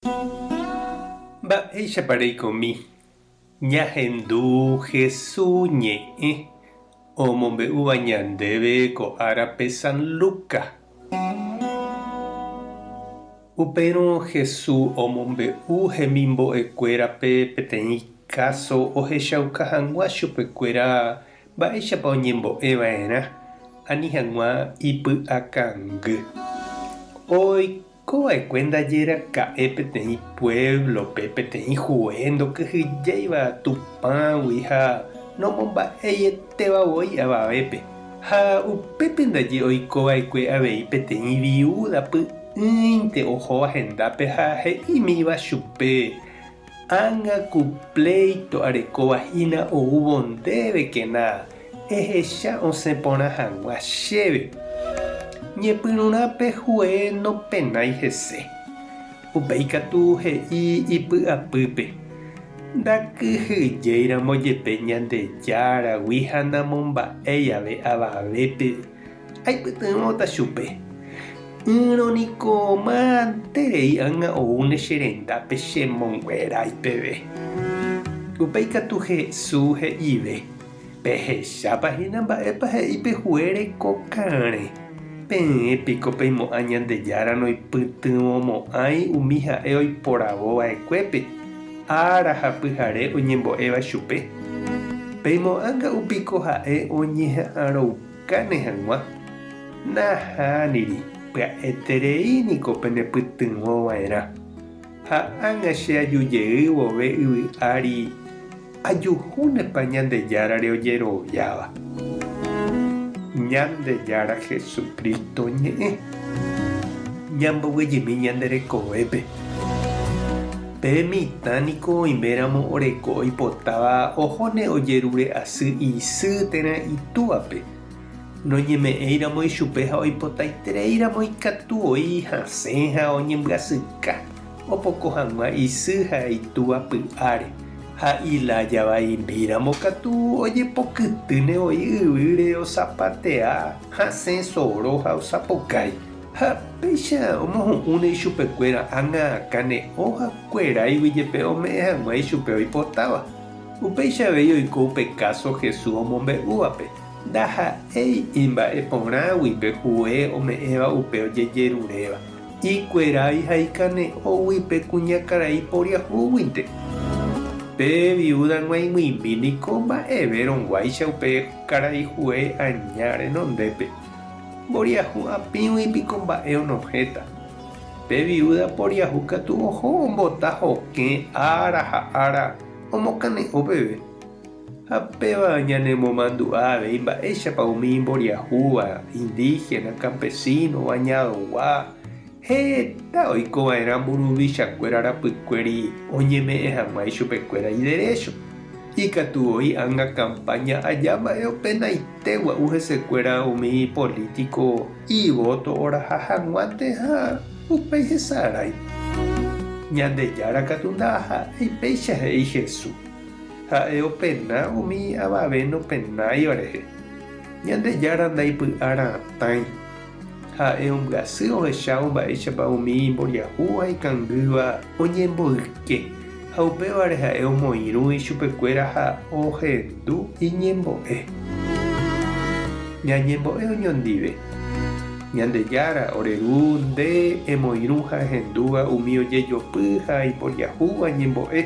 Mba'éichapareikomi ñahendu Jesús ñe'ẽ omombe'úva ñandéve ko árape San Lucas. Upérõ Jesús omombe'u hemimbo'ekuérape peteĩ káso ohechauka hag̃ua chupekuéra mba'éichapa oñembo'eva'erã ani hag̃ua ipy'akangy. Oikova'ekue ndajeraka'e peteĩ pueblope peteĩ hue ndokyhyjéiva Tupãgui ha nomomba'eietevavoi avavépe. Ha upépe ndaje oikova'ekue avei peteĩ viuda py'ỹinte ohóva hendápe ha he'ímiva chupe ág̃aku pleito arekovahína oúvo ndévekena ehecha osẽporã hag̃ua chéve. Ñepyrũrãpe hue nopenái hese. Upéi katu he'i ipy'apýpe. Ndakyhyjéiramo jepe Ñandejáraigui ha namomba'éi ave avavépe. Aipytyvõta chupe. Yrõniko mánterei ág̃a oúne che rendápe chemonguerai peve. Upéi katu Jesús he'ive. Pehechápahína mba'épa he'ípe hue reko karẽ. Peẽpiko peimo'ã Ñandejára noipytyvõmo'ãi umi ha'e oiporavova'ekuépe. Ára ha pyhare oñembo'éva chupe. Peimo'ãnga'upiko ha'e oñeha'ãroukáne hag̃ua. Nahániri pya'etereíniko penepytyvõva'erã. Ha ág̃a che ajujeýi vove yvy ári ajuhúnepa Ñandejárare ojeroviáva. Ñandejára Jesucristo ñe'ẽ ñamboguejymi ñanderekovépe. Pe mitãniko oiméramo oreko oipotáva ohóne ojerure asy isy térã itúvape. Noñeme'ẽiramo ichupe ha oipotaitereíramo ikatu oi hasẽ ha oñembyasýka opoko hag̃ua isy ha itúva py'áre. Ha ilajavaimbíramo katu ojepokytýne oi yvýre osapatea hasẽ soro ha osapokái. Ha péicha omohu'ũne ichupekuéra ág̃akane ohakuéraigui jepe ome'ẽ hag̃ua ichupe oipotáva. Upéichavei oiko upe káso Jesús omombe'úvape. Ndaha'éi imba'eporãguipe hue ome'ẽva upe ojejeruréva. Ikuerái ha ikane'õguipe kuñakarai poriahúguinte. Pe viuda g̃uaig̃uimi mba'eve rongguáicha upe karai hue añáre nondépe. Mboriahu apĩguipiko mba'e onohéta. Pe viuda poriahu katu oho ombota hokẽ ára ha ára omokane'õ peve. Ha péva ñanemomandu'a avei mba'éichapa umi imboriahúva indígena, campesino, bañadoguá. Heta oikova'erã mburuvichakuéra rapykuéri oñeme'ẽ hag̃ua ichupekuéra iderecho. Ikatu oĩ ág̃a campaña aja mba'e openaite gua'u hesekuéra umi político ivoto oraha hag̃uánte ha upéi hesarái. Ñandejára katu ndaha'éi péicha he'i Jesús. Ha'e opena umi avave nopenáiva rehe. Ñandejára ndaipy'aratãi. Ha'e ombyasy ohechávo mba'éichapa umi imboriahúva ikangýva oñemboyke. Ha upévare ha'e omoirũ ichupekuéra ha ohendu iñembo'e. Ñañembo'e oñondive. Ñandejára oreru nde emoirũ ha hendúva umi ojejopy ha imboriahúva ñembo'e.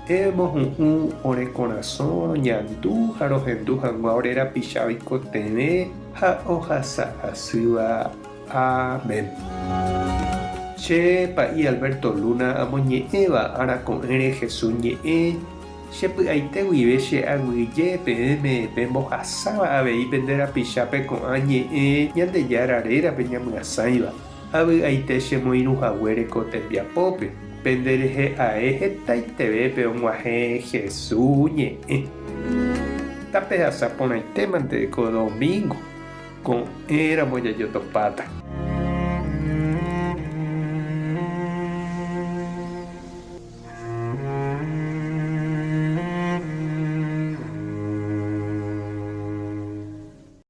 Emohu'ũ ore corazón roñandu ha rohendu hag̃ua ore rapicha oikotevẽ ha ohasa asýva. Amén. Che pa'i Alberto Luna amoñe'ẽva arako'ẽre Jesús ñe'ẽ chepy'aite guive che aguyje peẽme pembohasáva avei pende rapichápe ko'ã ñe'ẽ Ñandejárarerape ñamyasãiva. Avy'aite chemoirũhaguére ko tembiapópe. Penderehe ae hetaitevépe og̃uahẽ Jesús ñe'ẽ. Tape hasapórãitémante ko domingo ko'ẽramo jajotopáta.